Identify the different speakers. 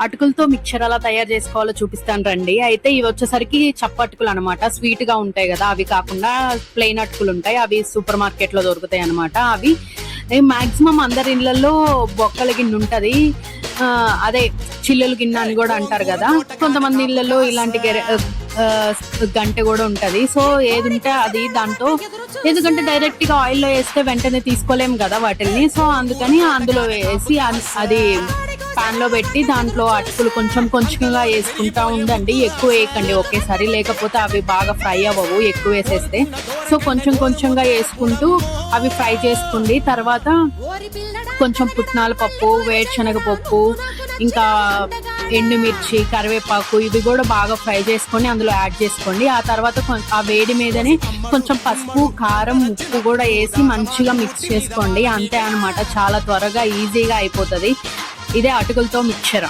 Speaker 1: అటుకులతో మిక్చర్ ఎలా తయారు చేసుకోవాలో చూపిస్తాను రండి. అయితే ఇవి వచ్చేసరికి చప్పటుకులు అనమాట, స్వీట్ గా ఉంటాయి కదా, అవి కాకుండా ప్లెయిన్ అటుకులు ఉంటాయి, అవి సూపర్ మార్కెట్ లో దొరుకుతాయి అనమాట. అవి మాక్సిమం అందరి ఇళ్లలో బొక్కల గిన్నె ఉంటది, అదే చిల్లుల గిన్నె అని కూడా అంటారు కదా. కొంతమంది ఇళ్లలో ఇలాంటి గంట కూడా ఉంటది. సో ఏది ఉంటే అది దాంతో, ఎందుకంటే డైరెక్ట్ గా ఆయిల్ లో వేస్తే వెంటనే తీసుకోలేము కదా వాటిని. సో అందుకని అందులో వేసి అది పాన్ లో పెట్టి దాంట్లో అటుకులు కొంచెం కొంచెంగా వేసుకుంటా ఉండండి, ఎక్కువ వేయకండి ఒకేసారి, లేకపోతే అవి బాగా ఫ్రై అవ్వవు ఎక్కువ వేసేస్తే. సో కొంచెం కొంచెంగా వేసుకుంటూ అవి ఫ్రై చేసుకోండి. తర్వాత కొంచెం పుట్నాల పప్పు, వేరుశనగ పప్పు, ఇంకా ఎండుమిర్చి, కరివేపాకు, ఇవి కూడా బాగా ఫ్రై చేసుకొని అందులో యాడ్ చేసుకోండి. ఆ తర్వాత ఆ వేడి మీదనే కొంచెం పసుపు, కారం, ఉప్పు కూడా వేసి మంచిగా మిక్స్ చేసుకోండి. అంతే అన్నమాట, చాలా త్వరగా ఈజీగా అయిపోతుంది. ఇదే అటుకులతో మిక్చర్.